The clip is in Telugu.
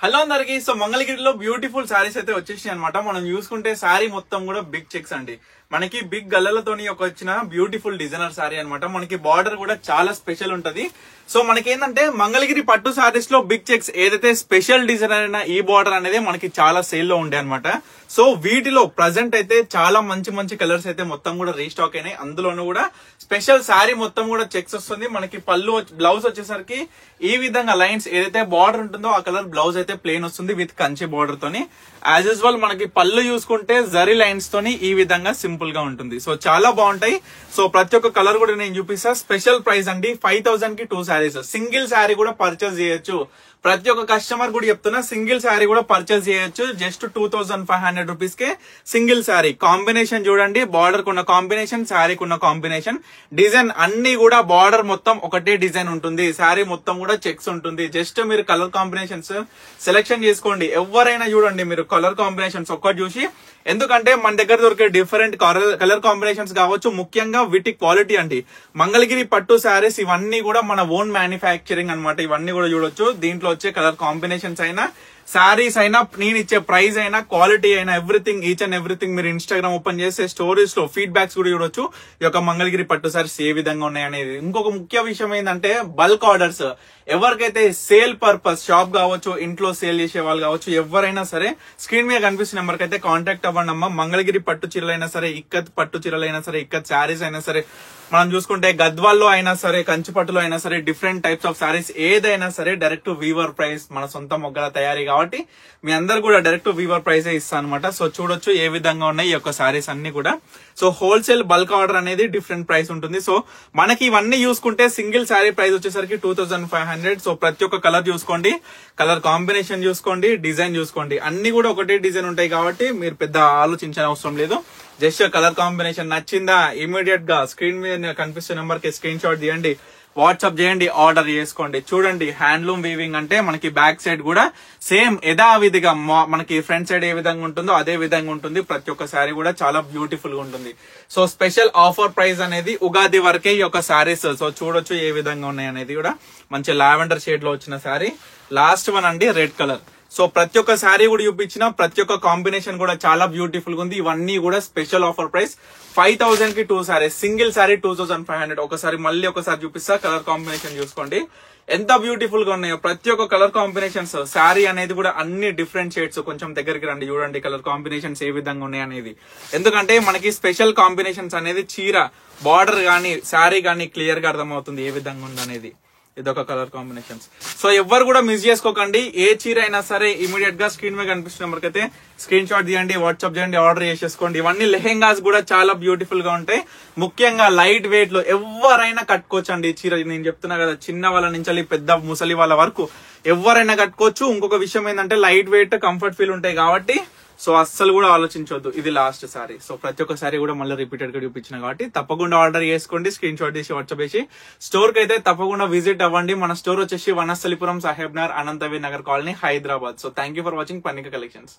హలో అందరికి. సో మంగళగిరిలో బ్యూటిఫుల్ సారీస్ అయితే వచ్చేసాయి అనమాట. మనం చూసుకుంటే సారీ మొత్తం కూడా బిగ్ చెక్స్ అండి. మనకి బిగ్ గల్లలతోని వచ్చిన బ్యూటిఫుల్ డిజైనర్ సారీ అనమాట. మనకి బార్డర్ కూడా చాలా స్పెషల్ ఉంటది. సో మనకి ఏంటంటే మంగళగిరి పట్టు సారీస్ లో బిగ్ చెక్స్ ఏదైతే స్పెషల్ డిజైనర్ అయినా ఈ బార్డర్ అనేది మనకి చాలా సేల్ లో ఉండే అనమాట. సో వీటిలో ప్రజెంట్ అయితే చాలా మంచి మంచి కలర్స్ అయితే మొత్తం కూడా రీస్టాక్ అయినాయి. అందులోనూ కూడా స్పెషల్ సారీ మొత్తం కూడా చెక్స్ వస్తుంది. మనకి పళ్ళు బ్లౌజ్ వచ్చేసరికి ఈ విధంగా లైన్స్ ఏదైతే బార్డర్ ఉంటుందో ఆ కలర్ బ్లౌజ్ అయితే ప్లెయిన్ వస్తుంది విత్ కంచి బార్డర్ తోని. యాజ్ యూజువల్ మనకి పళ్ళు చూసుకుంటే జరీ లైన్స్ తోని ఈ విధంగా సింపుల్ గా ఉంటుంది. సో చాలా బాగుంటాయి. సో ప్రతి ఒక్క కలర్ కూడా నేను చూపిస్తా. స్పెషల్ ప్రైస్ అండి 5000 కి 2 సారీస్. సింగిల్ సారీ కూడా పర్చేస్ చేయొచ్చు. ప్రతి ఒక్క కస్టమర్ కూడా చెప్తున్నా సింగిల్ శారీ కూడా పర్చేస్ చేయొచ్చు. జస్ట్ 2500 రూపీస్ కే సింగిల్ శారీ. కాంబినేషన్ చూడండి, బార్డర్ కున్న కాంబినేషన్, శారీకి ఉన్న కాంబినేషన్, డిజైన్ అన్ని కూడా బార్డర్ మొత్తం ఒకటే డిజైన్ ఉంటుంది. శారీ మొత్తం కూడా చెక్స్ ఉంటుంది. జస్ట్ మీరు కలర్ కాంబినేషన్స్ సెలెక్షన్ చేసుకోండి. ఎవరైనా చూడండి మీరు కలర్ కాంబినేషన్స్ ఒక్కటి చూసి, ఎందుకంటే మన దగ్గర దొరికే డిఫరెంట్ కలర్ కాంబినేషన్స్ కావచ్చు. ముఖ్యంగా వీటి క్వాలిటీ అండి. మంగళగిరి పట్టు శారీస్ ఇవన్నీ కూడా మన ఓన్ మ్యానుఫ్యాక్చరింగ్ అన్నమాట. ఇవన్నీ కూడా చూడొచ్చు. దీంట్లో వచ్చే కలర్ కాంబినేషన్స్ అయినా, శారీస్ అయినా, నేను ఇచ్చే ప్రైస్ అయినా, క్వాలిటీ అయినా, ఎవ్రీథింగ్ ఈచ్ అండ్ ఎవ్రీథింగ్ మీరు ఇన్స్టాగ్రామ్ ఓపెన్ చేస్తే స్టోరీస్ లో ఫీడ్బ్యాక్స్ కూడా చూడొచ్చు. ఈ యొక్క మంగళగిరి పట్టు సారీస్ ఏ విధంగా ఉన్నాయి అనేది. ఇంకొక ముఖ్య విషయం ఏంటంటే బల్క్ ఆర్డర్స్. ఎవరికైతే సేల్ పర్పస్ షాప్ కావచ్చు, ఇంట్లో సేల్ చేసే వాళ్ళు కావచ్చు, ఎవరైనా సరే స్క్రీన్ మీద కనిపిస్తున్న నెంబర్ కి అయితే కాంటాక్ట్ అవ్వండి అమ్మా. మంగళగిరి పట్టు చీరలైనా సరే, ఇక్కత్ పట్టు చీరలైనా సరే, ఇక్కత్ శారీస్ అయినా సరే, మనం చూసుకుంటే గద్వాల్లో అయినా సరే, కంచి పట్టులో అయినా సరే, డిఫరెంట్ టైప్స్ ఆఫ్ సారీస్ ఏదైనా సరే డైరెక్ట్ వీవర్ ప్రైస్, మన సొంత మొగ్గల తయారీ కాబట్టి మీ అందరు కూడా డైరెక్ట్ వీవర్ ప్రైస్ ఇస్తాను అనమాట. సో చూడొచ్చు ఏ విధంగా ఉన్నాయి ఈ యొక్క సారీస్ అన్ని కూడా. సో హోల్సేల్ బల్క్ ఆర్డర్ అనేది డిఫరెంట్ ప్రైస్ ఉంటుంది. సో మనకి ఇవన్నీ చూసుకుంటే సింగిల్ శారీ ప్రైస్ వచ్చేసరికి 2500. సో ప్రతి ఒక్క కలర్ చూసుకోండి, కలర్ కాంబినేషన్ చూసుకోండి, డిజైన్ చూసుకోండి. అన్ని కూడా ఒకటే డిజైన్ ఉంటాయి కాబట్టి మీరు పెద్ద ఆలోచించిన అవసరం లేదు. జస్ట్ కలర్ కాంబినేషన్ నచ్చిందా ఇమీడియట్ గా స్క్రీన్ మీద కనిపిస్తున్న నెంబర్ కి స్క్రీన్ షాట్ తీయండి, వాట్సాప్ చేయండి, ఆర్డర్ చేసుకోండి. చూడండి హ్యాండ్లూమ్ వీవింగ్ అంటే మనకి బ్యాక్ సైడ్ కూడా సేమ్ యథావిధిగా మనకి ఫ్రంట్ సైడ్ ఏ విధంగా ఉంటుందో అదే విధంగా ఉంటుంది. ప్రతి ఒక్క శారీ కూడా చాలా బ్యూటిఫుల్ గా ఉంటుంది. సో స్పెషల్ ఆఫర్ ప్రైస్ అనేది ఉగాది వరకే ఈ యొక్క శారీస్. సో చూడొచ్చు ఏ విధంగా ఉన్నాయి అనేది కూడా. మంచి లావెండర్ షేడ్ లో వచ్చిన శారీ. లాస్ట్ వన్ అండి రెడ్ కలర్. సో ప్రతి ఒక్క శారీ కూడా చూపించిన, ప్రతి ఒక్క కాంబినేషన్ కూడా చాలా బ్యూటిఫుల్ గా ఉంది. ఇవన్నీ కూడా స్పెషల్ ఆఫర్ ప్రైస్ 5000 కి 2 సారీస్. సింగిల్ శారీ 2500. ఒకసారి మళ్ళీ ఒకసారి చూపిస్తా. కలర్ కాంబినేషన్ చూసుకోండి ఎంత బ్యూటిఫుల్ గా ఉన్నాయో. ప్రతి ఒక్క కలర్ కాంబినేషన్స్, శారీ అనేది కూడా అన్ని డిఫరెంట్ షేడ్స్. కొంచెం దగ్గరికి రండి, చూడండి కలర్ కాంబినేషన్స్ ఏ విధంగా ఉన్నాయి అనేది. ఎందుకంటే మనకి స్పెషల్ కాంబినేషన్స్ అనేది చీర బార్డర్ గానీ శారీ గానీ క్లియర్ గా అర్థమవుతుంది ఏ విధంగా ఉంది అనేది. ఇదొక కలర్ కాంబినేషన్స్. సో ఎవరు కూడా మిస్ చేసుకోకండి. ఏ చీర అయినా సరే ఇమీడియట్ గా స్క్రీన్ మీద కనిపిస్తున్న నెంబర్కి అయితే స్క్రీన్ షాట్ తీయండి, వాట్సాప్ చేయండి, ఆర్డర్ చేసేసుకోండి. ఇవన్నీ లెహెంగాస్ కూడా చాలా బ్యూటిఫుల్ గా ఉంటాయి. ముఖ్యంగా లైట్ వెయిట్ లో ఎవరైనా కట్టుకోవచ్చు అండి ఈ చీర. నేను చెప్తున్నా కదా, చిన్న వాళ్ళ నుంచి పెద్ద ముసలి వాళ్ళ వరకు ఎవరైనా కట్టుకోవచ్చు. ఇంకొక విషయం ఏంటంటే లైట్ వెయిట్, కంఫర్ట్ ఫీల్ ఉంటాయి కాబట్టి సో అస్సలు కూడా ఆలోచించవద్దు. ఇది లాస్ట్ సారీ. సో ప్రతి ఒక్క సారీ కూడా మళ్ళీ రిపీటెడ్ గా చూపించిన కాబట్టి తప్పకుండా ఆర్డర్ చేసుకోండి. స్క్రీన్ షాట్ చేసి వాట్సాప్ చేసి స్టోర్ కి అయితే తప్పకుండా విజిట్ అవ్వండి. మన స్టోర్ వచ్చేసి Vanasthalipuram, Saheb Nagar, Anantaveer Nagar colony, Hyderabad. So thank you for watching Pannika collections.